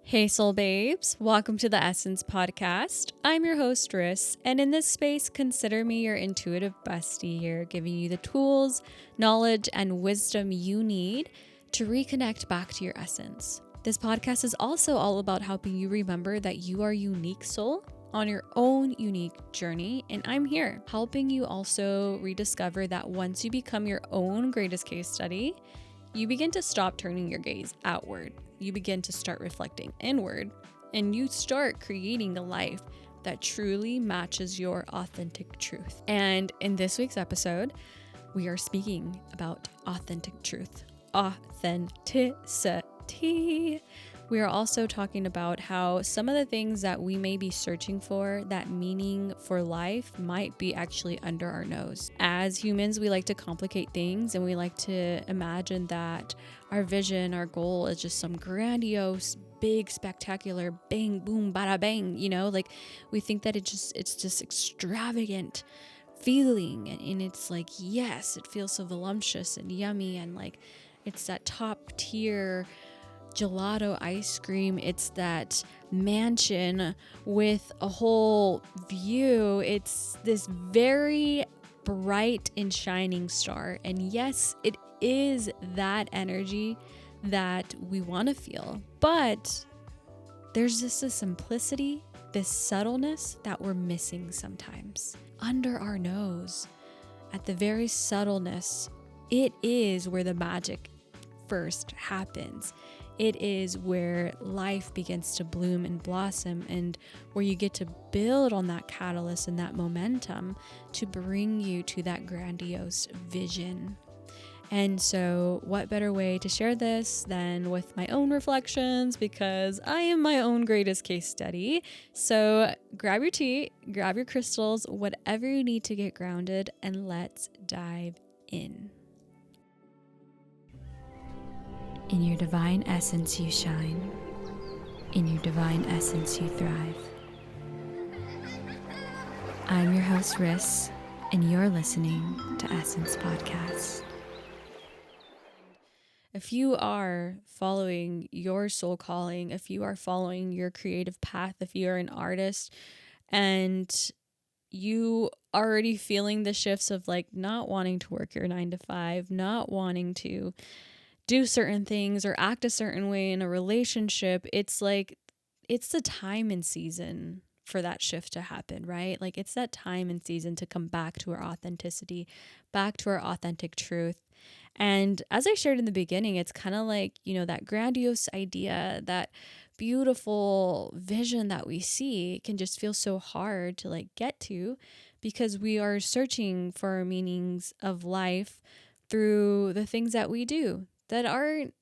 Hey soul babes, welcome to the Essence Podcast. I'm your host Riss, and in this space, consider me your intuitive bestie here, giving you the tools, knowledge, and wisdom you need to reconnect back to your essence. This podcast is also all about helping you remember that you are unique soul on your own unique journey, and I'm here helping you also rediscover that once you become your own greatest case study, you begin to stop turning your gaze outward. You begin to start reflecting inward, and you start creating a life that truly matches your authentic truth. And in this week's episode, we are speaking about authentic truth, authenticity. We are also talking about how some of the things that we may be searching for, that meaning for life, might be actually under our nose. As humans, we like to complicate things and we like to imagine that our vision, our goal is just some grandiose, big, spectacular, bang, boom, bada bang, like we think that it's just extravagant feeling. And it's like, yes, it feels so voluptuous and yummy. And like, it's that top tier gelato ice cream. It's that mansion with a whole view. It's this very bright and shining star. And yes, it is that energy that we want to feel. But there's just a simplicity, this subtleness that we're missing sometimes. Under our nose, at the very subtleness, it is where the magic first happens. It is where life begins to bloom and blossom, and where you get to build on that catalyst and that momentum to bring you to that grandiose vision. And so what better way to share this than with my own reflections, because I am my own greatest case study. So grab your tea, grab your crystals, whatever you need to get grounded, and let's dive in. In your divine essence you shine. In your divine essence you thrive. I'm your host Riss, and you're listening to Essence Podcast. If you are following your soul calling, if you are following your creative path, if you are an artist and you already feeling the shifts of like not wanting to work your 9 to 5, not wanting to do certain things or act a certain way in a relationship, it's like, it's the time and season for that shift to happen, right? Like it's that time and season to come back to our authenticity, back to our authentic truth. And as I shared in the beginning, it's kind of like, that grandiose idea, that beautiful vision that we see can just feel so hard to like get to, because we are searching for our meanings of life through the things that we do that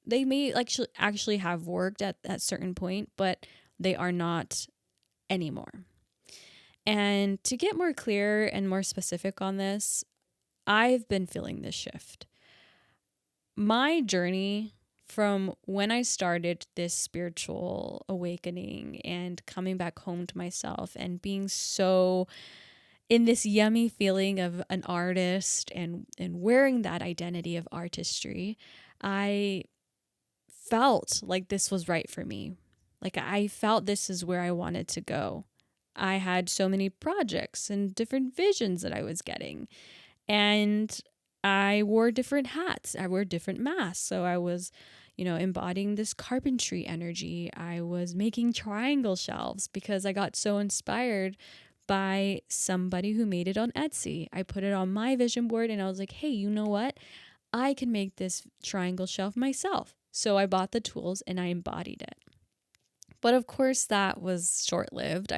they may actually have worked at that certain point, but they are not anymore. And to get more clear and more specific on this, I've been feeling this shift. My journey from when I started this spiritual awakening and coming back home to myself and being so in this yummy feeling of an artist and wearing that identity of artistry, I felt like this was right for me. Like I felt this is where I wanted to go. I had so many projects and different visions that I was getting. And I wore different hats. I wore different masks. So I was, embodying this carpentry energy. I was making triangle shelves because I got so inspired by somebody who made it on Etsy. I put it on my vision board and I was like, hey, you know what? I can make this triangle shelf myself. So I bought the tools and I embodied it. But of course that was short-lived.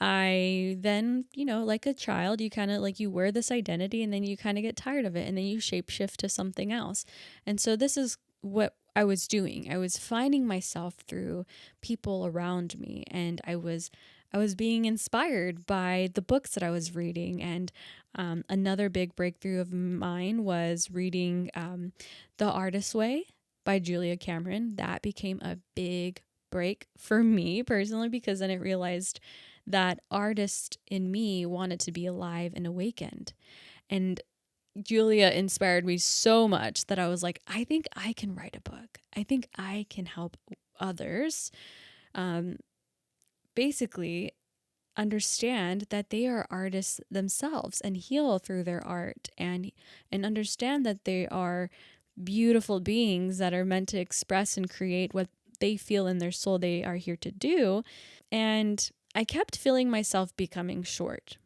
I then, like a child, you kind of like you wear this identity and then you kind of get tired of it and then you shapeshift to something else. And so this is what I was doing. I was finding myself through people around me, and I was being inspired by the books that I was reading. And another big breakthrough of mine was reading The Artist's Way by Julia Cameron. That became a big break for me personally, because then I realized that artist in me wanted to be alive and awakened. And Julia inspired me so much that I was like, I think I can write a book. I think I can help others, um, basically understand that they are artists themselves and heal through their art, and understand that they are beautiful beings that are meant to express and create what they feel in their soul they are here to do. And I kept feeling myself becoming short,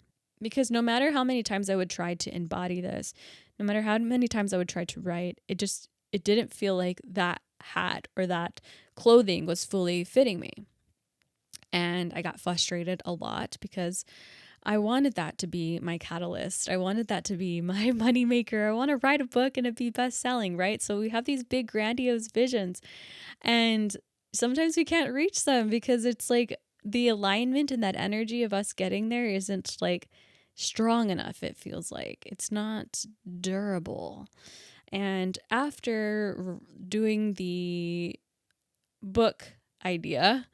because no matter how many times I would try to embody this, no matter how many times I would try to write, it didn't feel like that hat or that clothing was fully fitting me. And I got frustrated a lot because I wanted that to be my catalyst. I wanted that to be my moneymaker. I want to write a book and it be best selling, right? So we have these big, grandiose visions, and sometimes we can't reach them because it's like the alignment and that energy of us getting there isn't like strong enough. It feels like it's not durable. And after doing the book idea,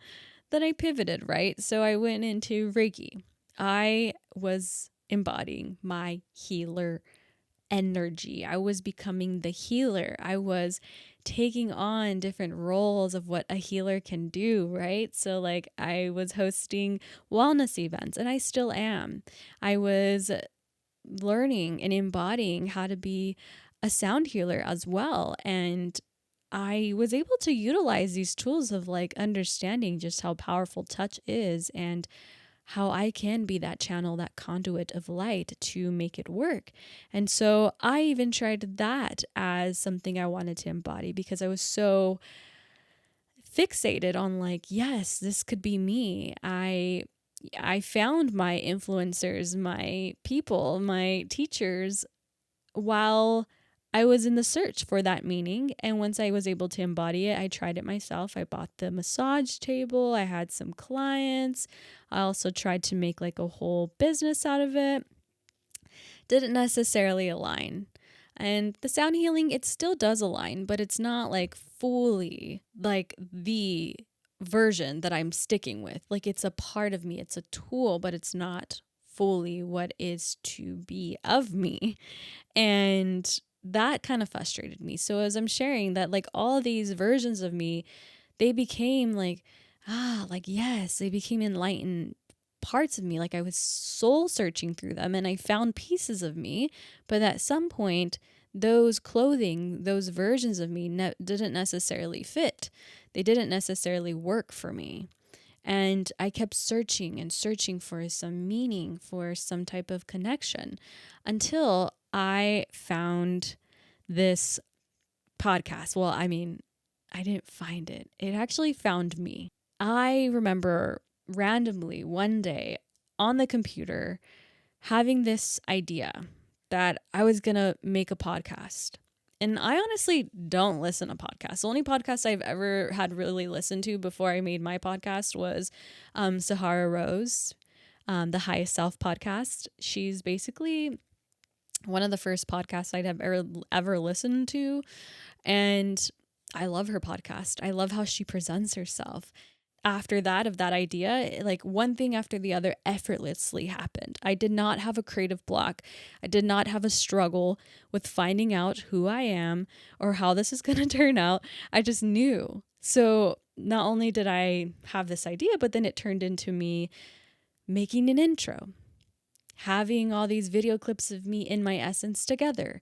then I pivoted, right? So I went into Reiki. I was embodying my healer energy. I was becoming the healer. I was taking on different roles of what a healer can do, right? So, like, I was hosting wellness events, and I still am. I was learning and embodying how to be a sound healer as well. And I was able to utilize these tools of like understanding just how powerful touch is and how I can be that channel, that conduit of light to make it work. And so I even tried that as something I wanted to embody because I was so fixated on like, yes, this could be me. I found my influencers, my people, my teachers while I was in the search for that meaning. And once I was able to embody it, I tried it myself. I bought the massage table. I had some clients. I also tried to make like a whole business out of it. Didn't necessarily align. And the sound healing, it still does align, but it's not like fully like the version that I'm sticking with. Like it's a part of me, it's a tool, but it's not fully what is to be of me. And that kind of frustrated me. So as I'm sharing that, like all these versions of me, they became like, like, yes, they became enlightened parts of me. Like I was soul searching through them and I found pieces of me. But at some point, those clothing, those versions of me didn't necessarily fit. They didn't necessarily work for me. And I kept searching and searching for some meaning, for some type of connection, until I found this podcast. Well, I mean, I didn't find it. It actually found me. I remember randomly one day on the computer having this idea that I was going to make a podcast. And I honestly don't listen to podcasts. The only podcast I've ever had really listened to before I made my podcast was Sahara Rose, the Highest Self podcast. She's basically one of the first podcasts I'd have ever listened to. And I love her podcast. I love how she presents herself. After that, of that idea, like one thing after the other effortlessly happened. I did not have a creative block. I did not have a struggle with finding out who I am or how this is going to turn out. I just knew. So not only did I have this idea, but then it turned into me making an intro, having all these video clips of me in my essence together,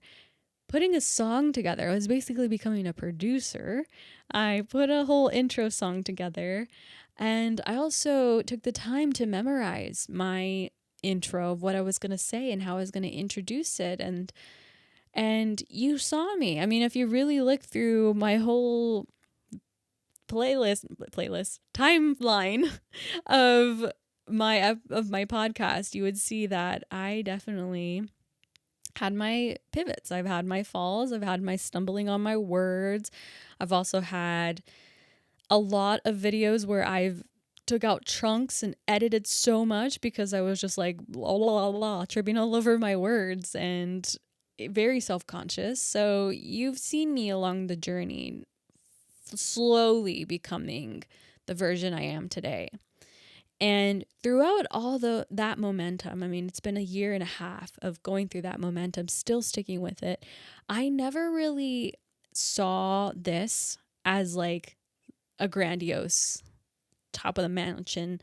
putting a song together. I was basically becoming a producer. I put a whole intro song together, and I also took the time to memorize my intro of what I was going to say and how I was going to introduce it. And you saw me. I mean, if you really look through my whole playlist timeline of my podcast, you would see that I definitely had my pivots. I've had my falls. I've had my stumbling on my words. I've also had a lot of videos where I've took out chunks and edited so much because I was just like blah, blah, blah, tripping all over my words and very self-conscious. So you've seen me along the journey, slowly becoming the version I am today. And throughout all that momentum, I mean, it's been a year and a half of going through that momentum, still sticking with it. I never really saw this as like a grandiose top of the mansion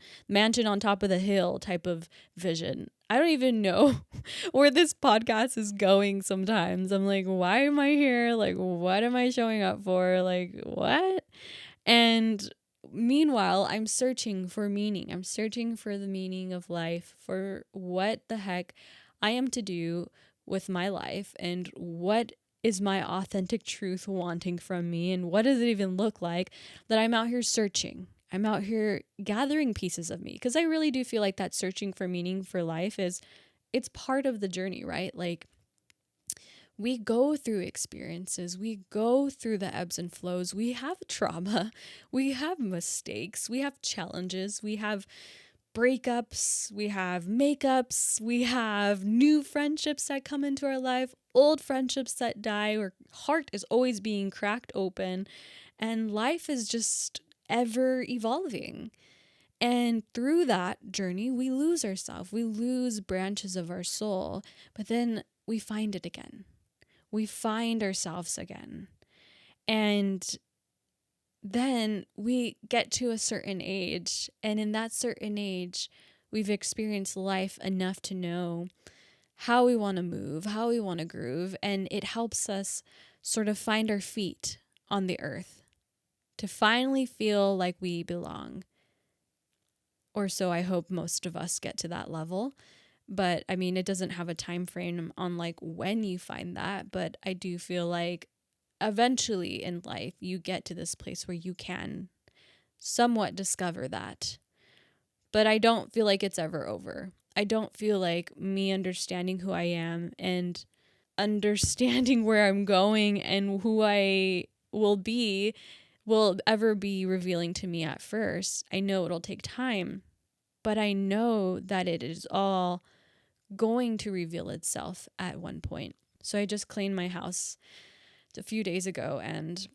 on top of the hill type of vision. I don't even know where this podcast is going sometimes. I'm like, why am I here? Like, what am I showing up for? Like, what? And meanwhile, I'm searching for meaning. I'm searching for the meaning of life, for what the heck I am to do with my life, and what is my authentic truth wanting from me, and what does it even look like that I'm out here searching. I'm out here gathering pieces of me, because I really do feel like that searching for meaning for life it's part of the journey, right? Like, we go through experiences, we go through the ebbs and flows, we have trauma, we have mistakes, we have challenges, we have breakups, we have makeups, we have new friendships that come into our life, old friendships that die, our heart is always being cracked open, and life is just ever evolving. And through that journey, we lose ourselves, we lose branches of our soul, but then we find it again. We find ourselves again. And then we get to a certain age. And in that certain age, we've experienced life enough to know how we want to move, how we want to groove. And it helps us sort of find our feet on the earth, to finally feel like we belong. Or so I hope most of us get to that level. But I mean, it doesn't have a time frame on like when you find that, but I do feel like eventually in life you get to this place where you can somewhat discover that. But I don't feel like it's ever over. I don't feel like me understanding who I am and understanding where I'm going and who I will ever be revealing to me at first. I know it'll take time, but I know that it is all going to reveal itself at one point. So I just cleaned my house a few days ago, and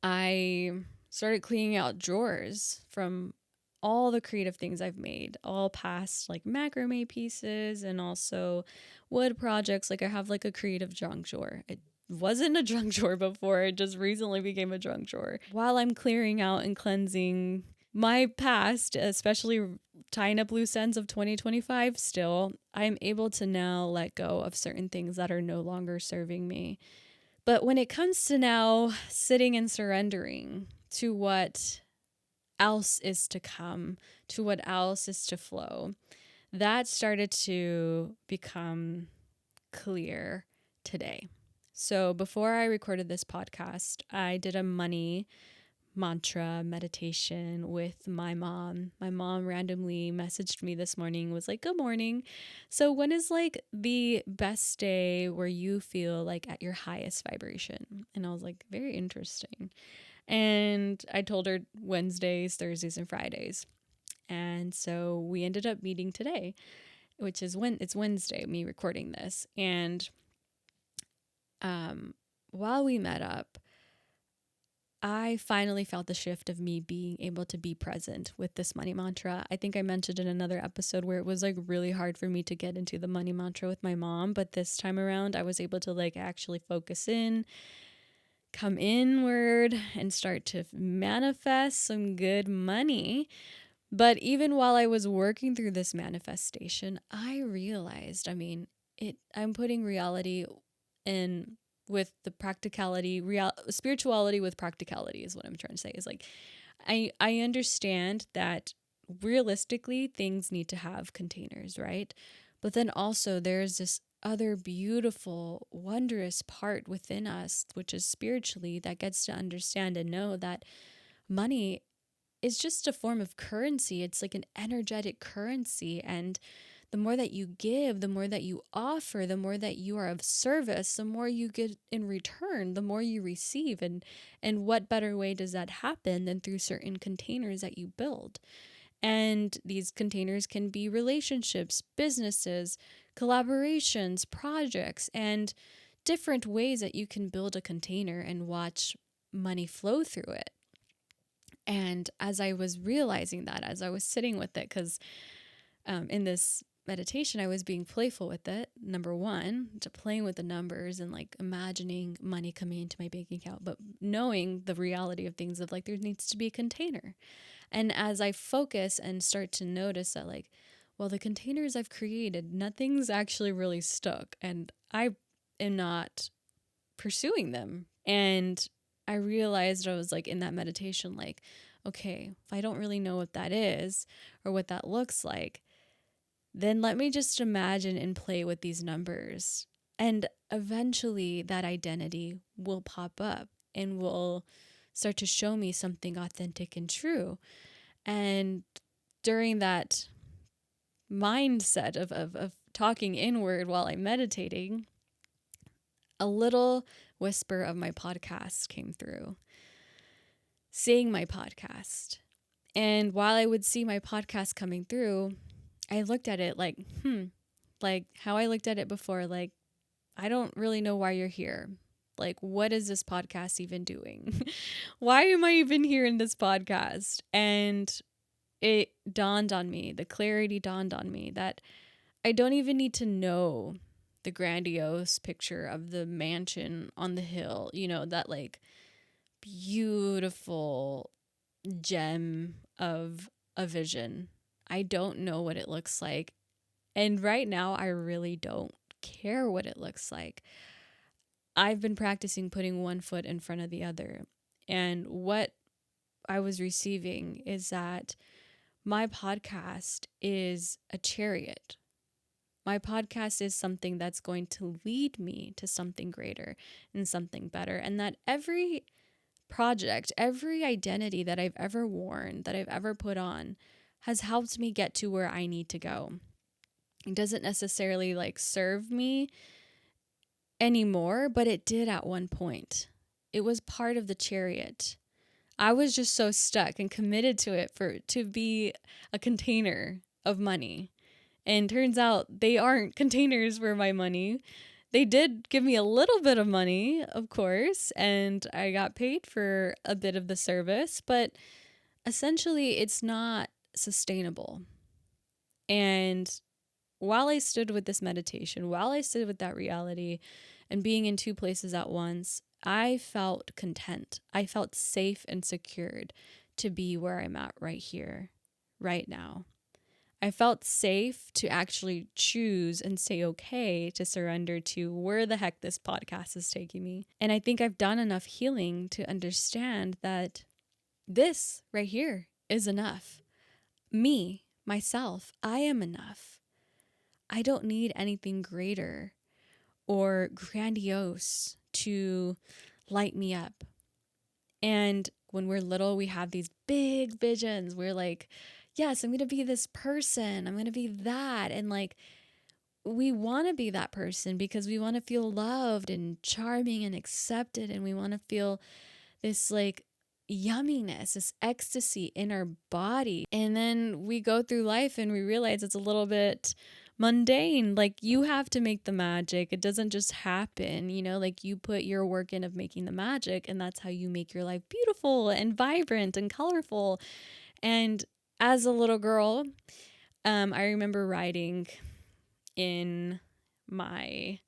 I started cleaning out drawers from all the creative things I've made, all past like macrame pieces and also wood projects. Like I have like a creative junk drawer. It wasn't a junk drawer before, it just recently became a junk drawer. While I'm clearing out and cleansing my past, especially tying up loose ends of 2025 still, I'm able to now let go of certain things that are no longer serving me. But when it comes to now sitting and surrendering to what else is to come, to what else is to flow, that started to become clear today. So before I recorded this podcast, I did a money mantra meditation with my mom. My mom randomly messaged me this morning, was like, "Good morning. So when is like the best day where you feel like at your highest vibration?" And I was like, very interesting. And I told her Wednesdays, Thursdays, and Fridays. And so we ended up meeting today, which is when it's Wednesday, me recording this. And while we met up, I finally felt the shift of me being able to be present with this money mantra. I think I mentioned in another episode where it was like really hard for me to get into the money mantra with my mom. But this time around, I was able to like actually focus in, come inward, and start to manifest some good money. But even while I was working through this manifestation, I realized, I'm putting reality in with the practicality, spirituality with practicality is what I'm trying to say. Is like, I understand that realistically things need to have containers, right? But then also there's this other beautiful, wondrous part within us, which is spiritually, that gets to understand and know that money is just a form of currency. It's like an energetic currency. And the more that you give, the more that you offer, the more that you are of service, the more you get in return, the more you receive. And what better way does that happen than through certain containers that you build? And these containers can be relationships, businesses, collaborations, projects, and different ways that you can build a container and watch money flow through it. And as I was realizing that, as I was sitting with it, because in this meditation, I was being playful with it. Number one, to playing with the numbers and like imagining money coming into my bank account, but knowing the reality of things of like there needs to be a container. And as I focus and start to notice that like, well, the containers I've created, nothing's actually really stuck, and I am not pursuing them. And I realized I was like in that meditation, like, okay, if I don't really know what that is or what that looks like, then let me just imagine and play with these numbers. And eventually that identity will pop up and will start to show me something authentic and true. And during that mindset of talking inward while I'm meditating, a little whisper of my podcast came through, seeing my podcast. And while I would see my podcast coming through, I looked at it like, like how I looked at it before, like, I don't really know why you're here. Like, what is this podcast even doing? Why am I even here in this podcast? And it dawned on me, the clarity dawned on me that I don't even need to know the grandiose picture of the mansion on the hill, that like beautiful gem of a vision. I don't know what it looks like. And right now, I really don't care what it looks like. I've been practicing putting one foot in front of the other. And what I was receiving is that my podcast is a chariot. My podcast is something that's going to lead me to something greater and something better. And that every project, every identity that I've ever worn, that I've ever put on, has helped me get to where I need to go. It doesn't necessarily like serve me anymore, but it did at one point. It was part of the chariot. I was just so stuck and committed to it to be a container of money. And turns out they aren't containers for my money. They did give me a little bit of money, of course, and I got paid for a bit of the service, but essentially it's not sustainable. And while I stood with this meditation, while I stood with that reality and being in two places at once, I felt content. I felt safe and secured to be where I'm at right here, right now. I felt safe to actually choose and say okay to surrender to where the heck this podcast is taking me. And I think I've done enough healing to understand that this right here is enough. Me, myself, I am enough. I don't need anything greater or grandiose to light me up. And when we're little, we have these big visions. We're like, yes, I'm going to be this person. I'm going to be that. And like, we want to be that person because we want to feel loved and charming and accepted. And we want to feel this like yumminess, this ecstasy in our body. And then we go through life and we realize it's a little bit mundane. Like, you have to make the magic. It doesn't just happen, like you put your work in of making the magic, and that's how you make your life beautiful and vibrant and colorful. And as a little girl, I remember writing in my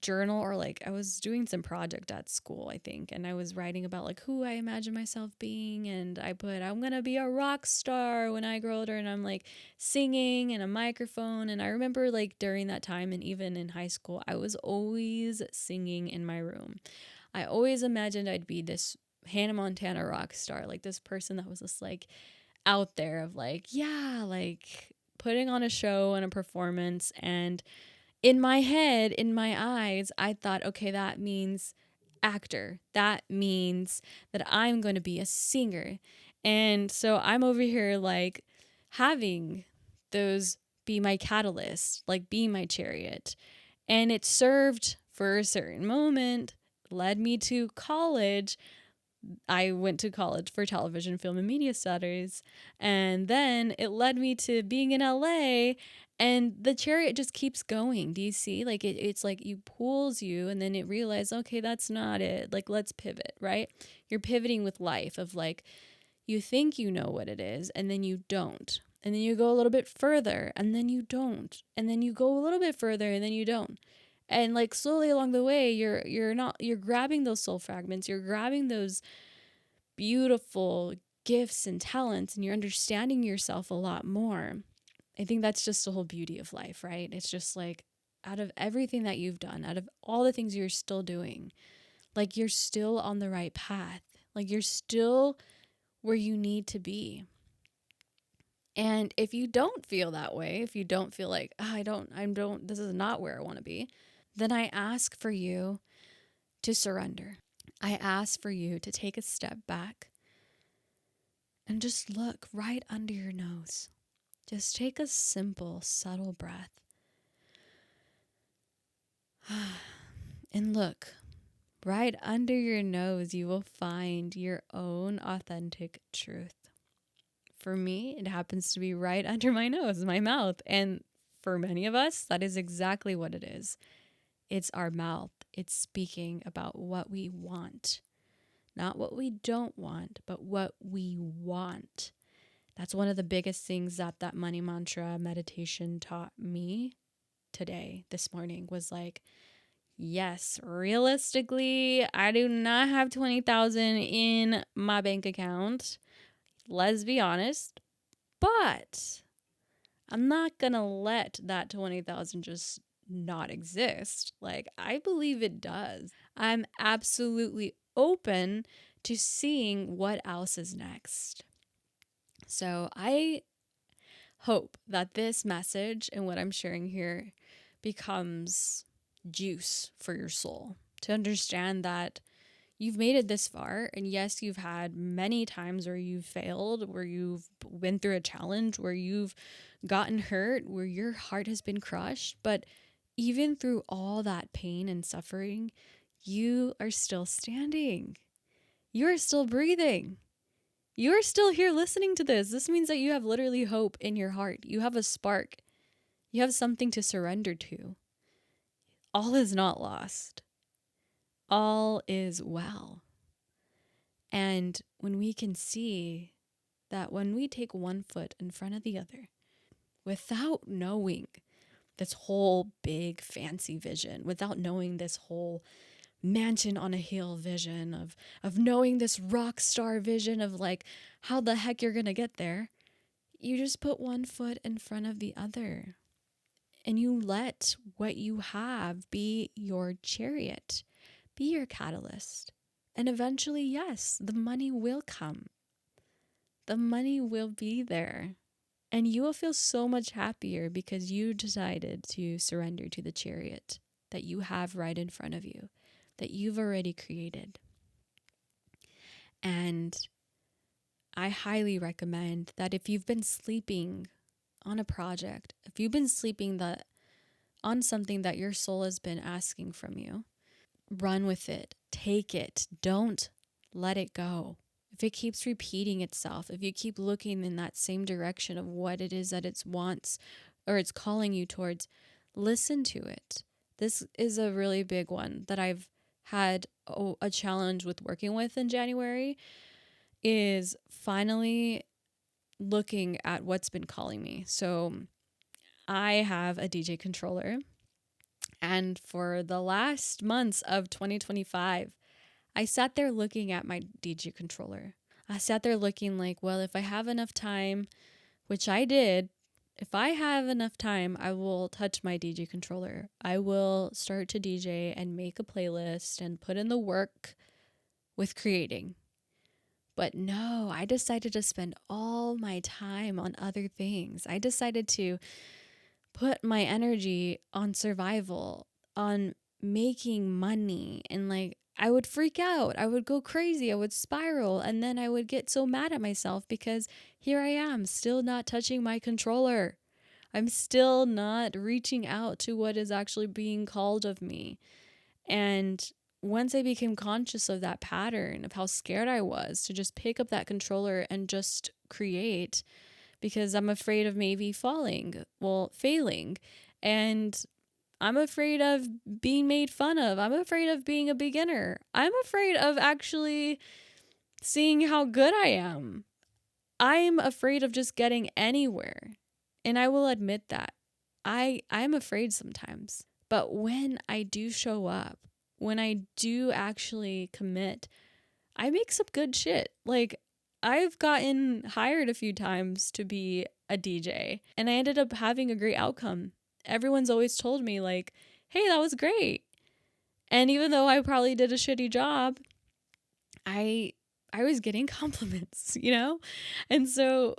journal, or like I was doing some project at school, I think, and I was writing about like who I imagine myself being, and I put, I'm gonna be a rock star when I grow older, and I'm like singing and a microphone. And I remember like during that time and even in high school, I was always singing in my room. I always imagined I'd be this Hannah Montana rock star, like this person that was just like out there of like, yeah, like putting on a show and a performance. And in my head, in my eyes, I thought, okay, that means actor. That means that I'm going to be a singer. And so I'm over here like having those be my catalyst, like be my chariot. And it served for a certain moment, led me to college. I went to college for television, film, and media studies. And then it led me to being in LA, and the chariot just keeps going. Do you see? Like it's like you pulls you, and then it realizes, okay, that's not it. Like, let's pivot, right? You're pivoting with life of like, you think you know what it is, and then you don't. And then you go a little bit further and then you don't. And then you go a little bit further and then you don't. And like slowly along the way, you're grabbing those soul fragments, you're grabbing those beautiful gifts and talents, and you're understanding yourself a lot more. I think that's just the whole beauty of life, right? It's just like out of everything that you've done, out of all the things you're still doing, like you're still on the right path. Like you're still where you need to be. And if you don't feel that way, if you don't feel like, oh, this is not where I want to be, then I ask for you to surrender. I ask for you to take a step back and just look right under your nose. Just take a simple, subtle breath. And look, right under your nose, you will find your own authentic truth. For me, it happens to be right under my nose, my mouth. And for many of us, that is exactly what it is. It's our mouth. It's speaking about what we want. Not what we don't want, but what we want. That's one of the biggest things that money mantra meditation taught me today, this morning, was like, yes, realistically, I do not have 20,000 in my bank account. Let's be honest. But I'm not going to let that 20,000 just not exist. Like, I believe it does. I'm absolutely open to seeing what else is next. So I hope that this message and what I'm sharing here becomes juice for your soul, to understand that you've made it this far. And yes, you've had many times where you've failed, where you've been through a challenge, where you've gotten hurt, where your heart has been crushed. But even through all that pain and suffering, you are still standing. You are still breathing. You are still here listening to this. This means that you have literally hope in your heart. You have a spark. You have something to surrender to. All is not lost. All is well. And when we can see that when we take one foot in front of the other, without knowing this whole big fancy vision, without knowing this whole mansion on a hill vision of knowing this rock star vision of like how the heck you're going to get there, you just put one foot in front of the other and you let what you have be your chariot, be your catalyst. And eventually, yes, the money will come. The money will be there. And you will feel so much happier because you decided to surrender to the chariot that you have right in front of you, that you've already created. And I highly recommend that if you've been sleeping on a project, if you've been sleeping on something that your soul has been asking from you, run with it, take it, don't let it go. If it keeps repeating itself, if you keep looking in that same direction of what it is that it wants or it's calling you towards, listen to it. This is a really big one that I've had a challenge with working with in January, is finally looking at what's been calling me. So I have a DJ controller, and for the last months of 2025, I sat there looking at my DJ controller. I sat there looking like, well, if I have enough time, which I did, if I have enough time, I will touch my DJ controller. I will start to DJ and make a playlist and put in the work with creating. But no, I decided to spend all my time on other things. I decided to put my energy on survival, on making money, and like, I would freak out. I would go crazy. I would spiral. And then I would get so mad at myself because here I am still not touching my controller. I'm still not reaching out to what is actually being called of me. And once I became conscious of that pattern, of how scared I was to just pick up that controller and just create, because I'm afraid of maybe failing. And I'm afraid of being made fun of. I'm afraid of being a beginner. I'm afraid of actually seeing how good I am. I'm afraid of just getting anywhere. And I will admit that. I'm afraid sometimes. But when I do show up, when I do actually commit, I make some good shit. Like, I've gotten hired a few times to be a DJ, and I ended up having a great outcome. Everyone's always told me, like, hey, that was great. And even though I probably did a shitty job, I was getting compliments, you know? And so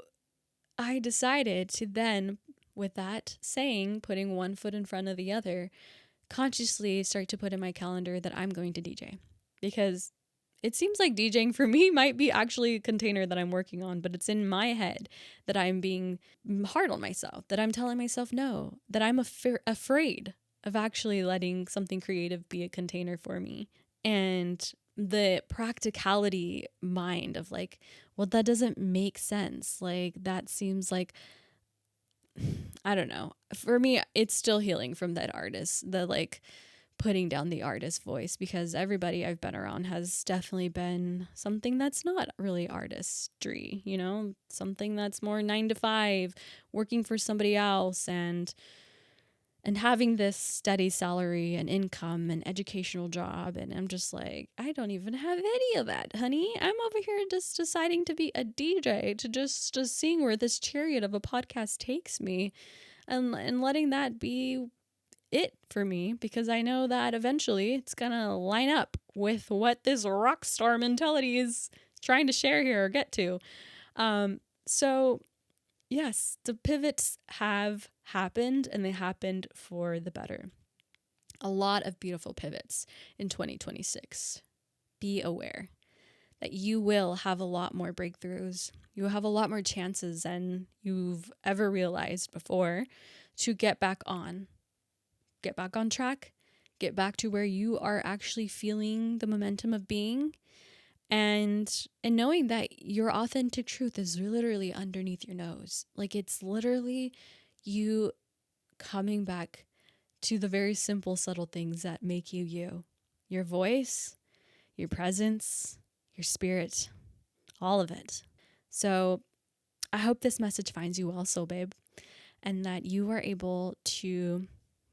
I decided to then, with that saying, putting one foot in front of the other, consciously start to put in my calendar that I'm going to DJ. Because it seems like DJing for me might be actually a container that I'm working on, but it's in my head that I'm being hard on myself, that I'm telling myself no, that I'm afraid of actually letting something creative be a container for me. And the practicality mind of like, well, that doesn't make sense. Like, that seems like, I don't know. For me, it's still healing from that artist, the like putting down the artist voice, because everybody I've been around has definitely been something that's not really artistry, you know, something that's more 9 to 5, working for somebody else and having this steady salary and income and educational job. And I'm just like, I don't even have any of that, honey. I'm over here just deciding to be a DJ, to just seeing where this chariot of a podcast takes me and letting that be it for me, because I know that eventually it's going to line up with what this rock star mentality is trying to share here or get to. So yes, the pivots have happened, and they happened for the better. A lot of beautiful pivots in 2026. Be aware that you will have a lot more breakthroughs. You will have a lot more chances than you've ever realized before to get back on track, get back to where you are actually feeling the momentum of being. And knowing that your authentic truth is literally underneath your nose. Like, it's literally you coming back to the very simple, subtle things that make you you. Your voice, your presence, your spirit, all of it. So I hope this message finds you well, soul babe, and that you are able to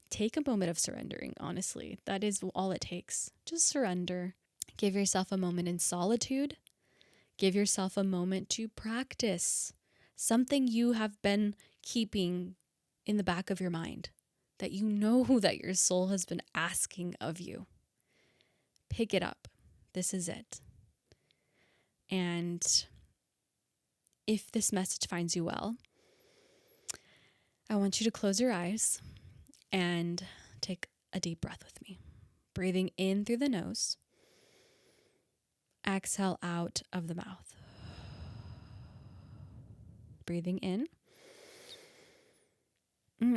take a moment of surrendering, honestly. That is all it takes. Just surrender. Give yourself a moment in solitude. Give yourself a moment to practice something you have been keeping in the back of your mind, that you know that your soul has been asking of you. Pick it up. This is it. And if this message finds you well, I want you to close your eyes and take a deep breath with me. Breathing in through the nose. Exhale out of the mouth. Breathing in.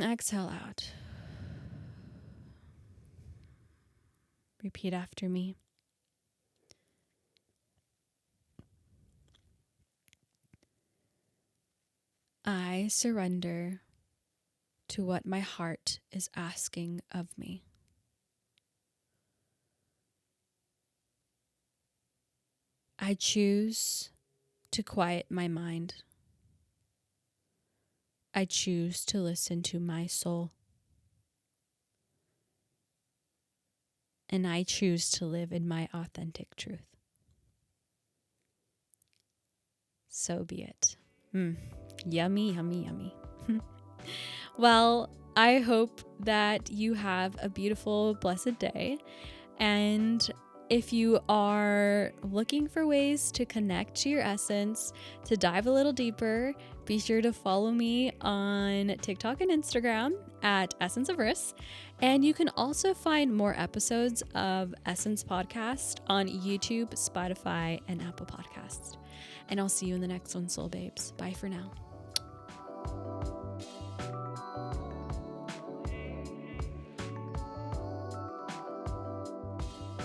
Exhale out. Repeat after me. I surrender to what my heart is asking of me. I choose to quiet my mind. I choose to listen to my soul. And I choose to live in my authentic truth. So be it. Yummy, yummy, yummy. Well, I hope that you have a beautiful, blessed day. And if you are looking for ways to connect to your essence, to dive a little deeper, be sure to follow me on TikTok and Instagram at Essence of Riss. And you can also find more episodes of Essence Podcast on YouTube, Spotify, and Apple Podcasts. And I'll see you in the next one, Soul Babes. Bye for now.